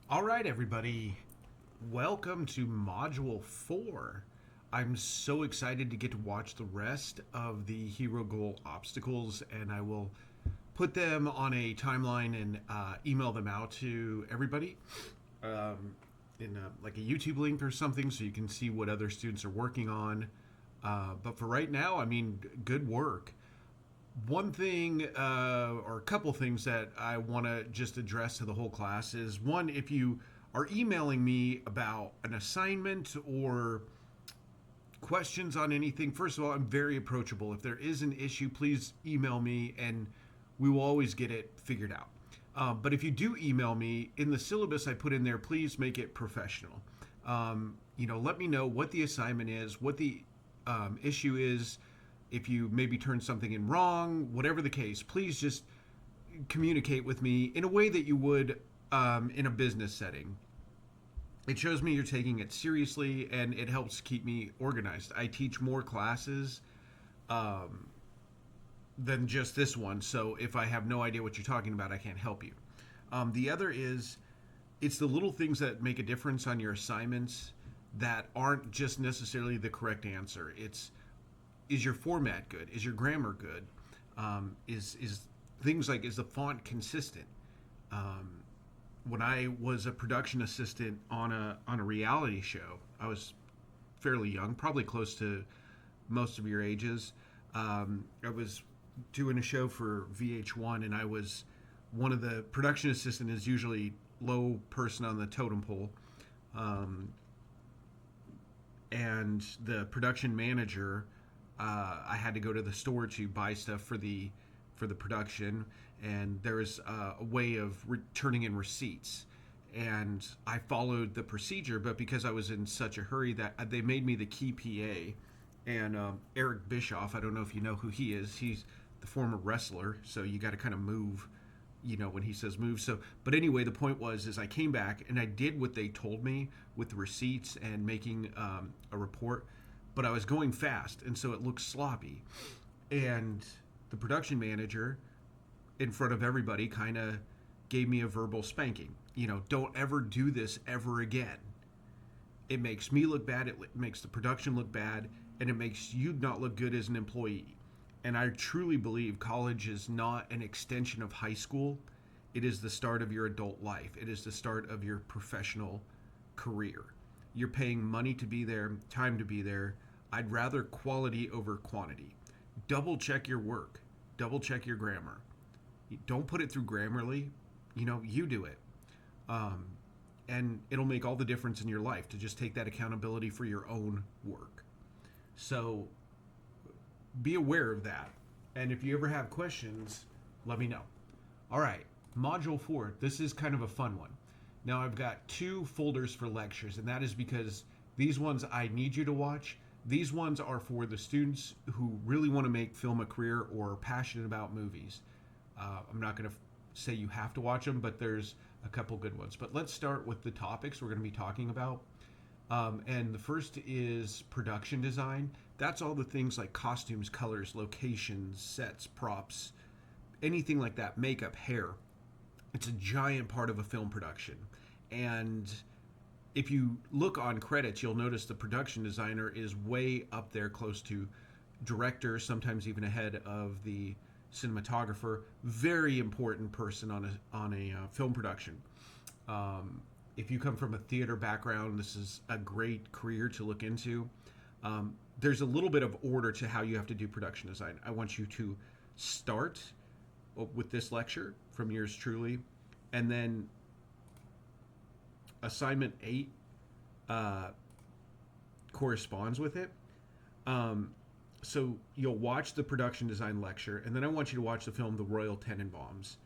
All right, everybody. Welcome to Module 4. I'm so excited to get to watch the rest of the Hero Goal obstacles, and I will put them on a timeline and email them out to everybody in like a YouTube link or something so you can see what other students are working on. But for right now, I mean, good work. One thing, or a couple things that I want to just address to the whole class is one, if you are emailing me about an assignment or questions on anything, first of all, I'm very approachable. If there is an issue, please email me and we will always get it figured out. But if you do email me, in the syllabus I put in there, please make it professional. Let me know what the assignment is, what the issue is. If you maybe turn something in wrong, whatever the case, please just communicate with me in a way that you would in a business setting. It shows me you're taking it seriously and it helps keep me organized. I teach more classes than just this one, so if I have no idea what you're talking about, I can't help you. The other is it's the little things that make a difference on your assignments that aren't just necessarily the correct answer. It's, is your format good? Is your grammar good? Is things like, is the font consistent? When I was a production assistant on a reality show, I was fairly young, probably close to most of your ages. I was doing a show for VH1, and I was one of the production assistant is usually low person on the totem pole, and the production manager. I had to go to the store to buy stuff for the production, and there was a way of turning in receipts, and I followed the procedure. But because I was in such a hurry, that they made me the key PA. And Eric Bischoff, I don't know if you know who he is. He's the former wrestler, so you got to kind of move, when he says move. So, but anyway, the point was, is I came back and I did what they told me with the receipts and making a report, but I was going fast, and so it looked sloppy. And the production manager, in front of everybody, kind of gave me a verbal spanking. Don't ever do this ever again. It makes me look bad, it makes the production look bad, and it makes you not look good as an employee. And I truly believe college is not an extension of high school. It is the start of your adult life. It is the start of your professional career. You're paying money to be there, time to be there. I'd rather quality over quantity. Double check your work. Double check your grammar. Don't put it through Grammarly. You do it. And it'll make all the difference in your life to just take that accountability for your own work. So be aware of that. And if you ever have questions, let me know. All right, Module 4. This is kind of a fun one. Now I've got 2 folders for lectures, and that is because these ones I need you to watch. These ones are for the students who really want to make film a career or are passionate about movies. I'm not going to say you have to watch them, but there's a couple good ones. But let's start with the topics we're going to be talking about. And the first is production design. That's all the things like costumes, colors, locations, sets, props, anything like that, makeup, hair. It's a giant part of a film production. And if you look on credits, you'll notice the production designer is way up there, close to director, sometimes even ahead of the cinematographer. Very important person on a film production. If you come from a theater background, this is a great career to look into. There's a little bit of order to how you have to do production design. I want you to start with this lecture from yours truly, and then assignment 8 corresponds with it. So you'll watch the production design lecture, and then I want you to watch the film The Royal Tenenbaums.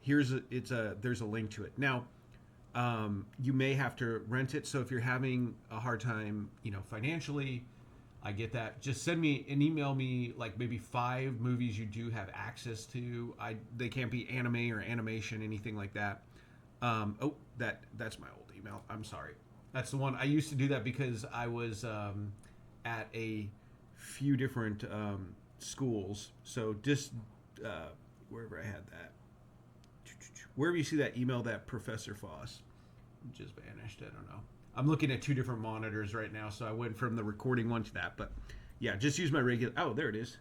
There's a link to it. Now, you may have to rent it, so if you're having a hard time, financially, I get that. Just send me and email me like maybe 5 movies you do have access to. They can't be anime or animation, anything like that. That's my old email. I'm sorry. That's the one. I used to do that because I was at a few different schools. So just wherever I had that, wherever you see that, email that Professor Foss. just vanished. I don't know. I'm looking at two different monitors right now, so I went from the recording one to that. But yeah, just use my regular. Oh, there it is.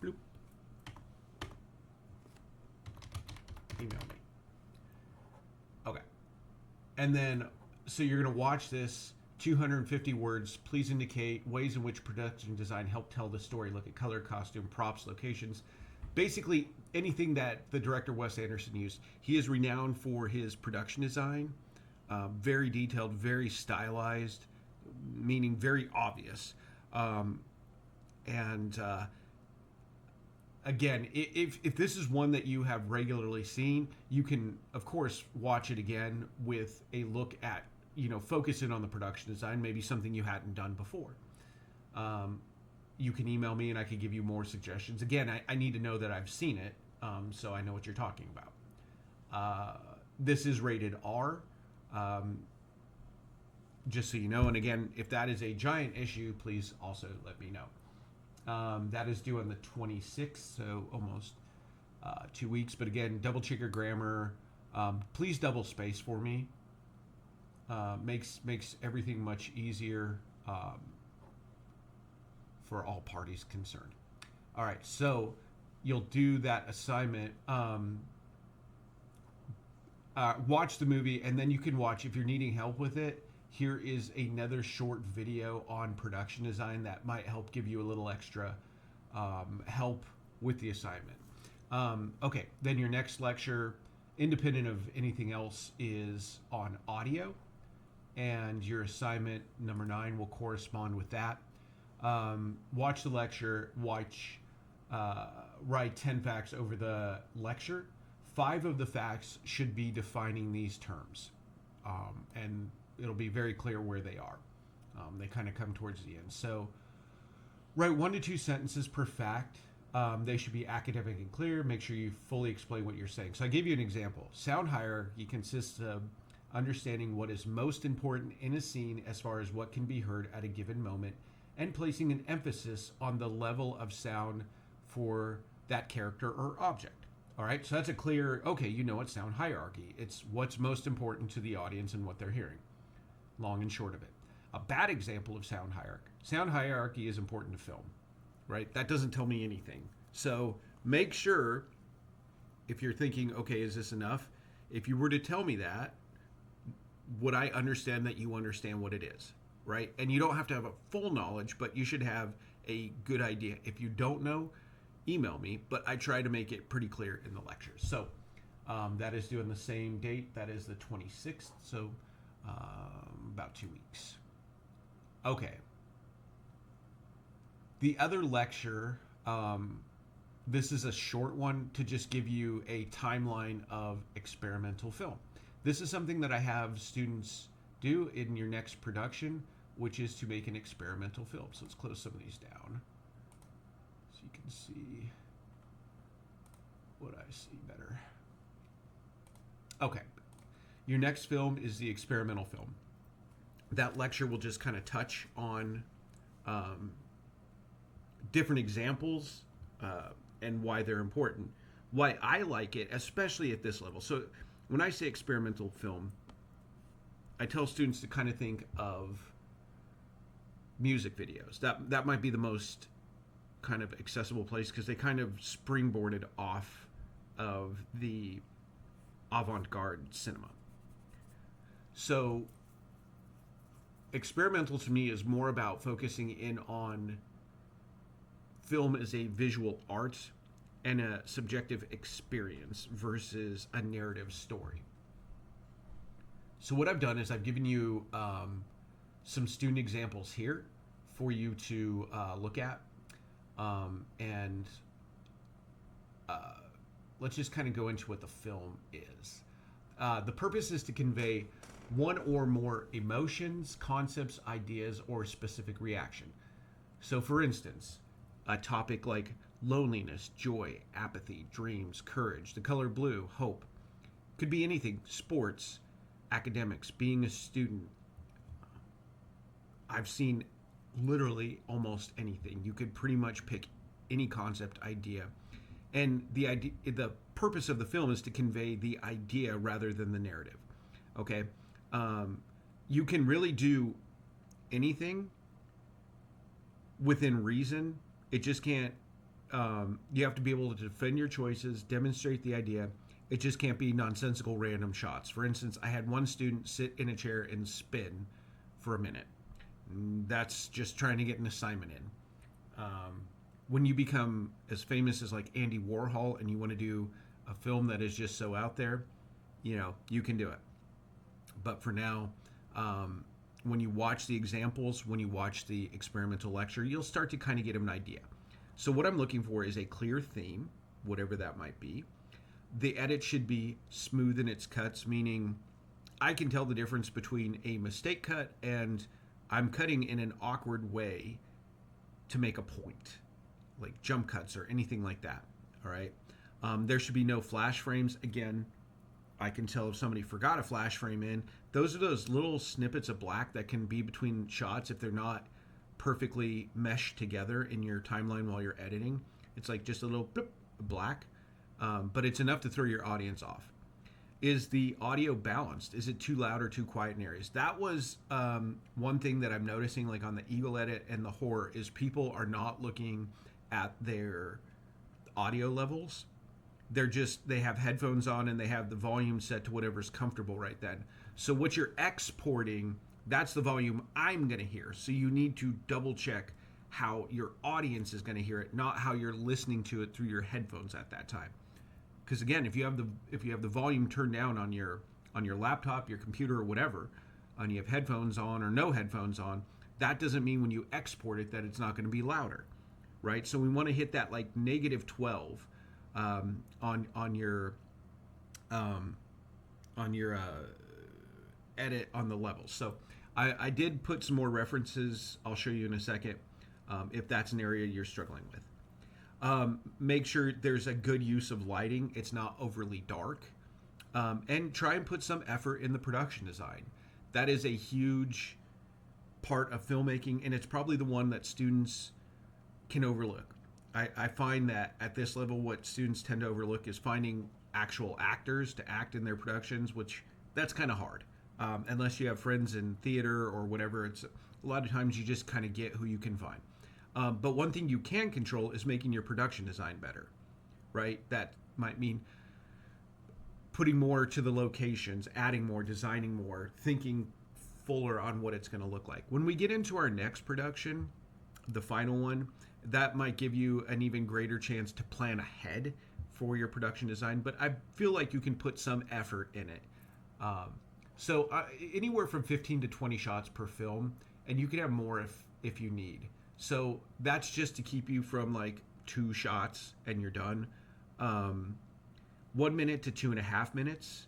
Bloop. Email me. Okay. And then, so you're going to watch this 250 words. Please indicate ways in which production design helped tell the story. Look at color, costume, props, locations. Basically, anything that the director Wes Anderson used. He is renowned for his production design. Very detailed, very stylized, meaning very obvious. And again, if this is one that you have regularly seen, you can, of course, watch it again with a look at, focus in on the production design, maybe something you hadn't done before. You can email me and I could give you more suggestions. Again, I need to know that I've seen it, so I know what you're talking about. This is rated R. Just so you know, and again, if that is a giant issue, please also let me know. That is due on the 26th, so almost 2 weeks. But again, double check your grammar. Please double space for me. Makes everything much easier for all parties concerned. All right, so you'll do that assignment. Watch the movie, and then you can watch, if you're needing help with it, here is another short video on production design that might help give you a little extra help with the assignment. Okay, then your next lecture, independent of anything else, is on audio, and your assignment number 9 will correspond with that. Watch the lecture, write 10 facts over the lecture. 5 of the facts should be defining these terms, and it'll be very clear where they are. They kind of come towards the end. So write 1 to 2 sentences per fact. They should be academic and clear. Make sure you fully explain what you're saying. So I gave you an example. Sound hierarchy consists of understanding what is most important in a scene as far as what can be heard at a given moment, and placing an emphasis on the level of sound for that character or object. All right, so that's a clear, okay, you know what sound hierarchy. It's what's most important to the audience and what they're hearing. Long and short of it. A bad example of sound hierarchy. Sound hierarchy is important to film, right? That doesn't tell me anything. So make sure, if you're thinking, okay, is this enough? If you were to tell me that, would I understand that you understand what it is, right? And you don't have to have a full knowledge, but you should have a good idea. If you don't know, email me, but I try to make it pretty clear in the lectures. So that is due on the same date. That is the 26th, so about 2 weeks. Okay. The other lecture, this is a short one to just give you a timeline of experimental film. This is something that I have students do in your next production, which is to make an experimental film. So let's close some of these down, so you can see what I see better. Okay, your next film is the experimental film. That lecture will just kind of touch on different examples and why they're important. Why I like it, especially at this level. So when I say experimental film, I tell students to kind of think of music videos. That might be the most kind of accessible place, because they kind of springboarded off of the avant-garde cinema. So experimental to me is more about focusing in on film as a visual art and a subjective experience versus a narrative story. So what I've done is I've given you some student examples here for you to look at. And let's just kind of go into what the film is. The purpose is to convey one or more emotions, concepts, ideas, or specific reaction. So for instance, a topic like loneliness, joy, apathy, dreams, courage, the color blue, hope. Could be anything, sports, academics, being a student. I've seen literally almost anything. You could pretty much pick any concept, idea, And the purpose of the film is to convey the idea rather than the narrative. Okay, you can really do anything within reason. It just can't. You have to be able to defend your choices, demonstrate the idea. It just can't be nonsensical random shots. For instance, I had one student sit in a chair and spin for a minute. That's just trying to get an assignment in. When you become as famous as like Andy Warhol and you want to do a film that is just so out there, you can do it. But for now, when you watch the examples, when you watch the experimental lecture, you'll start to kind of get an idea. So what I'm looking for is a clear theme, whatever that might be. The edit should be smooth in its cuts, meaning I can tell the difference between a mistake cut and I'm cutting in an awkward way to make a point, like jump cuts or anything like that. All right. There should be no flash frames. Again, I can tell if somebody forgot a flash frame in. Those are those little snippets of black that can be between shots if they're not perfectly meshed together in your timeline while you're editing. It's like just a little bloop, black, but it's enough to throw your audience off. Is the audio balanced? Is it too loud or too quiet in areas? That was one thing that I'm noticing, like on the Eagle edit and the horror, is people are not looking at their audio levels. They have headphones on and they have the volume set to whatever's comfortable right then. So what you're exporting, that's the volume I'm going to hear. So you need to double check how your audience is going to hear it, not how you're listening to it through your headphones at that time. Because again, if you have the volume turned down on your laptop, your computer, or whatever, and you have headphones on or no headphones on, that doesn't mean when you export it that it's not going to be louder, right? So we want to hit that like -12 on your edit on the levels. So I did put some more references. I'll show you in a second if that's an area you're struggling with. Make sure there's a good use of lighting. It's not overly dark. And try and put some effort in the production design. That is a huge part of filmmaking, and it's probably the one that students can overlook. I find that at this level, what students tend to overlook is finding actual actors to act in their productions, which that's kind of hard. Unless you have friends in theater or whatever, it's a lot of times you just kind of get who you can find. But one thing you can control is making your production design better, right? That might mean putting more to the locations, adding more, designing more, thinking fuller on what it's going to look like. When we get into our next production, the final one, that might give you an even greater chance to plan ahead for your production design, but I feel like you can put some effort in it. So anywhere from 15 to 20 shots per film, and you can have more if you need. So that's just to keep you from like 2 shots and you're done. 1 minute to 2.5 minutes.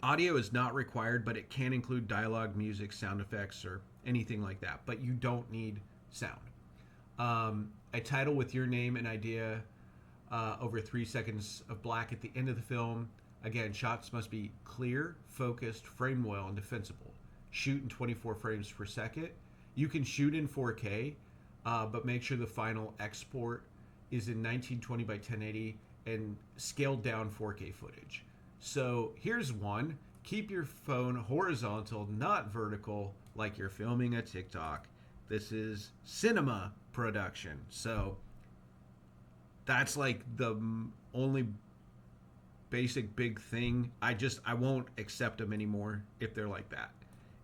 Audio is not required, but it can include dialogue, music, sound effects, or anything like that. But you don't need sound. A title with your name and idea over 3 seconds of black at the end of the film. Again, shots must be clear, focused, framed well, and defensible. Shoot in 24 frames per second. You can shoot in 4K, but make sure the final export is in 1920 by 1080 and scaled down 4K footage. So here's one. Keep your phone horizontal, not vertical, like you're filming a TikTok. This is cinema production. So that's like the only basic big thing. I won't accept them anymore if they're like that.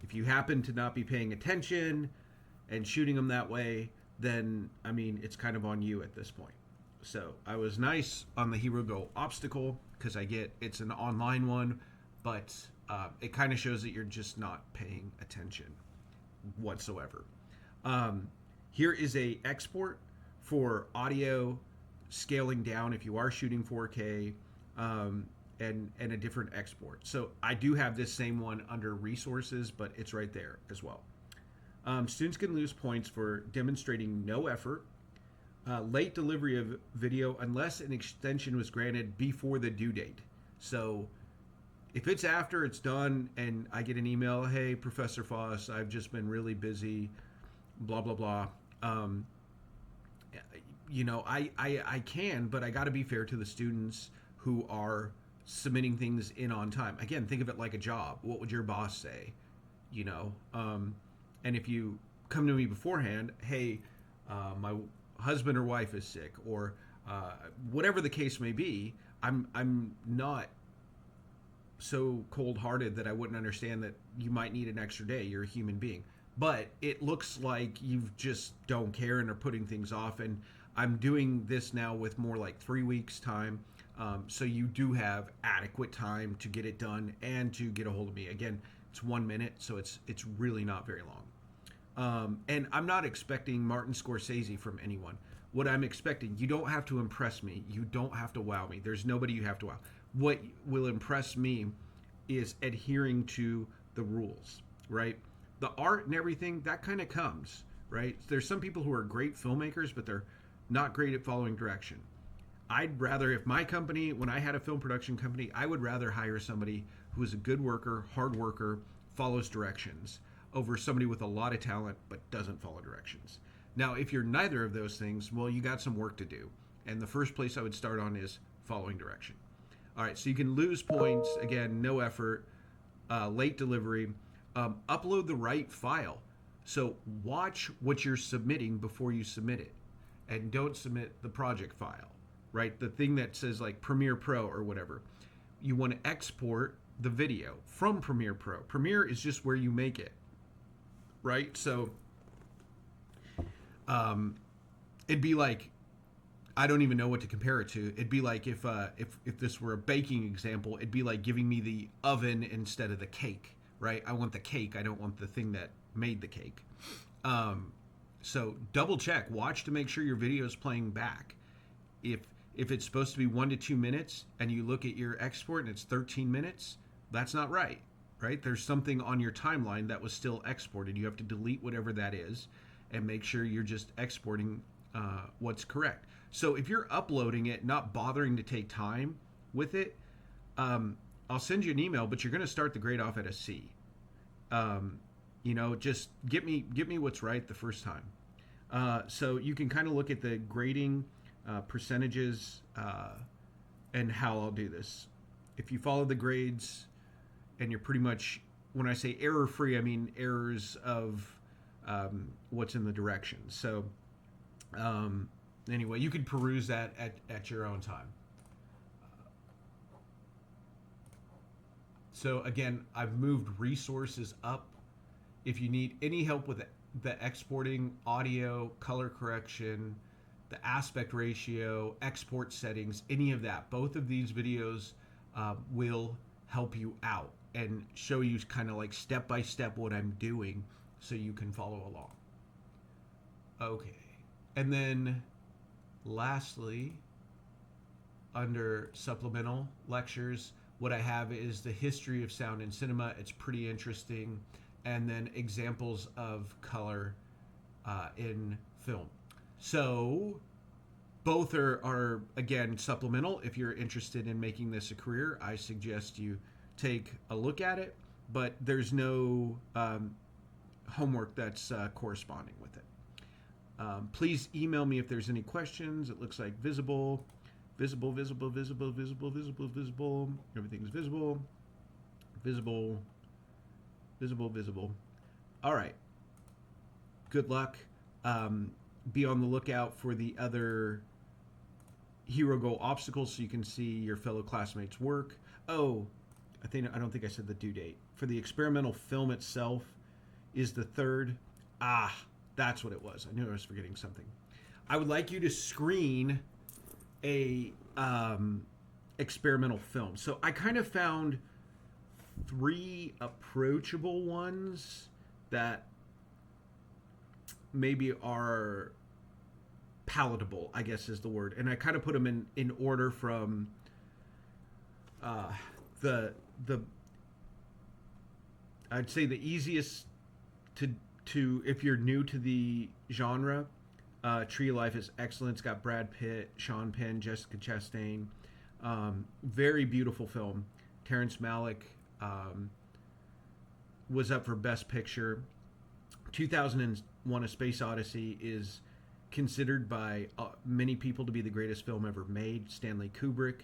If you happen to not be paying attention and shooting them that way, then, I mean, it's kind of on you at this point. So I was nice on the Hero Go obstacle because I get it's an online one, but it kind of shows that you're just not paying attention whatsoever. Here is a export for audio scaling down if you are shooting 4K, and a different export. So I do have this same one under resources, but it's right there as well. Students can lose points for demonstrating no effort, late delivery of video unless an extension was granted before the due date. So if it's after it's done and I get an email, hey, Professor Foss, I've just been really busy, blah, blah, blah. I can, but I got to be fair to the students who are submitting things in on time. Again, think of it like a job. What would your boss say? You know, and if you come to me beforehand, hey, my husband or wife is sick, or whatever the case may be, I'm not so cold-hearted that I wouldn't understand that you might need an extra day. You're a human being. But it looks like you just don't care and are putting things off. And I'm doing this now with more like 3 weeks time. So you do have adequate time to get it done and to get a hold of me. Again, it's 1 minute, so it's really not very long. And I'm not expecting Martin Scorsese from anyone. What I'm expecting, you don't have to impress me. You don't have to wow me. There's nobody you have to wow. What will impress me is adhering to the rules, right? The art and everything, that kind of comes, right? There's some people who are great filmmakers, but they're not great at following direction. I'd rather, if my company, when I had a film production company, I would rather hire somebody who is a good worker, hard worker, follows directions, over somebody with a lot of talent but doesn't follow directions. Now, if you're neither of those things, well, you got some work to do. And the first place I would start on is following direction. All right, so you can lose points, again, no effort, late delivery, upload the right file. So watch what you're submitting before you submit it, and don't submit the project file, right? The thing that says like Premiere Pro or whatever. You want to export the video from Premiere Pro. Premiere is just where you make it, right? So it'd be like, I don't even know what to compare it to. It'd be like if this were a baking example, it'd be like giving me the oven instead of the cake, right? I want the cake. I don't want the thing that made the cake. So double check, watch to make sure your video is playing back. If it's supposed to be 1 to 2 minutes and you look at your export and it's 13 minutes, that's not right, right? There's something on your timeline that was still exported. You have to delete whatever that is and make sure you're just exporting what's correct. So if you're uploading it, not bothering to take time with it, I'll send you an email, but you're going to start the grade off at a C. Just get me what's right the first time. So you can kind of look at the grading percentages and how I'll do this. If you follow the grades and you're pretty much, when I say error free, I mean errors of what's in the directions. So anyway, you could peruse that at your own time. So again, I've moved resources up. If you need any help with the exporting, audio, color correction, the aspect ratio, export settings, any of that, both of these videos will help you out and show you kind of like step by step what I'm doing so you can follow along. Okay. And then lastly, under supplemental lectures, what I have is the history of sound in cinema. It's pretty interesting. And then examples of color in film. So both are again, supplemental. If you're interested in making this a career, I suggest you take a look at it. But there's no homework that's corresponding with it. Please email me if there's any questions. It looks like visible. Everything's visible. Visible. All right. Good luck. Be on the lookout for the other Hero Goal obstacles so you can see your fellow classmates' work. Oh, I don't think I said the due date. For the experimental film itself is the 3rd. That's what it was. I knew I was forgetting something. I would like you to screen a experimental film. So I kind of found 3 approachable ones that maybe are palatable, I guess is the word. And I kind of put them in order from the I'd say the easiest to if you're new to the genre. Tree of Life is excellent. It's got Brad Pitt, Sean Penn, Jessica Chastain. Very beautiful film. Terrence Malick was up for Best Picture. 2001: A Space Odyssey is considered by many people to be the greatest film ever made. Stanley Kubrick.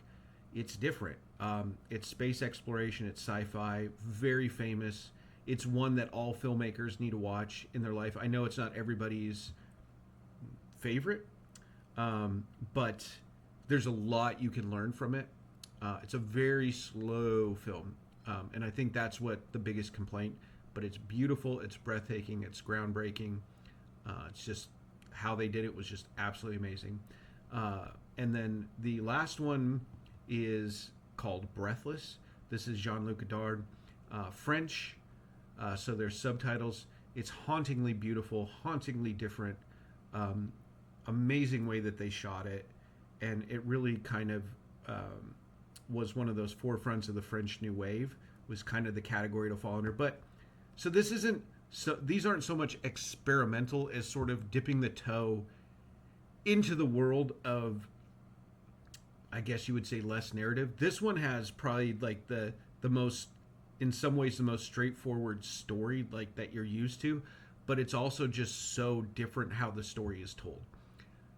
It's different. It's space exploration. It's sci-fi. Very famous. It's one that all filmmakers need to watch in their life. I know it's not everybody's favorite, but there's a lot you can learn from it. It's a very slow film, and I think that's what the biggest complaint. But it's beautiful. It's breathtaking. It's groundbreaking. It's just how they did it was just absolutely amazing. And then the last one is called Breathless. This is Jean-Luc Godard, French. So there's subtitles. It's hauntingly beautiful, hauntingly different. Amazing way that they shot it, and it really kind of was one of those forefronts of the French New Wave. Was kind of the category to fall under. But so this isn't. So these aren't so much experimental as sort of dipping the toe into the world of, I guess you would say, less narrative. This one has probably like the most, in some ways, the most straightforward story like that you're used to, but it's also just so different how the story is told.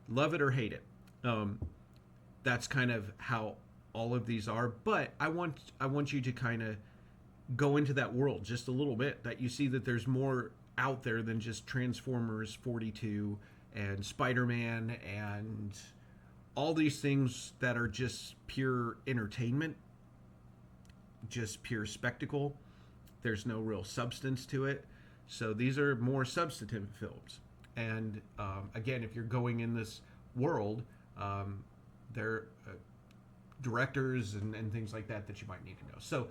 Love it or hate it. That's kind of how all of these are. But I want you to kind of go into that world just a little bit, that you see that there's more out there than just Transformers 42 and Spider-Man and all these things that are just pure entertainment, just pure spectacle. There's no real substance to it. So these are more substantive films. And again, if you're going in this world, there are directors and things like that you might need to know. So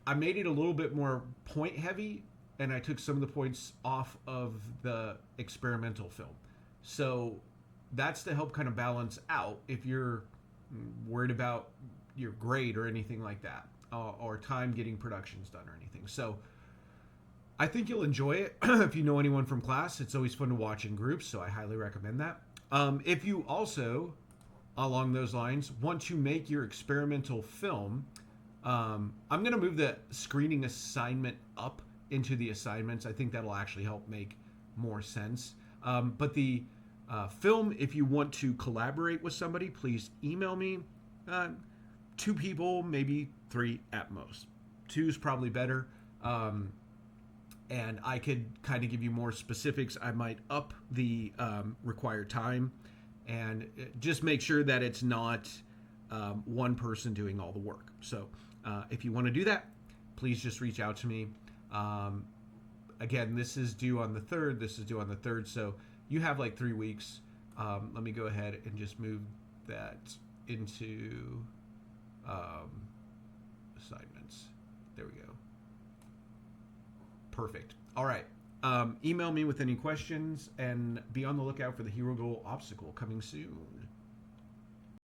I made it a little bit more point heavy, and I took some of the points off of the experimental film. So that's to help kind of balance out if you're worried about your grade or anything like that, or time getting productions done or anything. So I think you'll enjoy it. If you know anyone from class, it's always fun to watch in groups, so I highly recommend that. If you also, along those lines, want to make your experimental film, I'm going to move the screening assignment up into the assignments. I think that'll actually help make more sense. But the film, if you want to collaborate with somebody, please email me. 2 people, maybe 3 at most. 2 is probably better. And I could kind of give you more specifics. I might up the required time and just make sure that it's not one person doing all the work. So if you want to do that, please just reach out to me. Again, this is due on the 3rd. This is due on the 3rd. So you have like 3 weeks. Let me go ahead and just move that into assignments. There we go. Perfect. All right. Email me with any questions, and be on the lookout for the Hero Goal obstacle coming soon.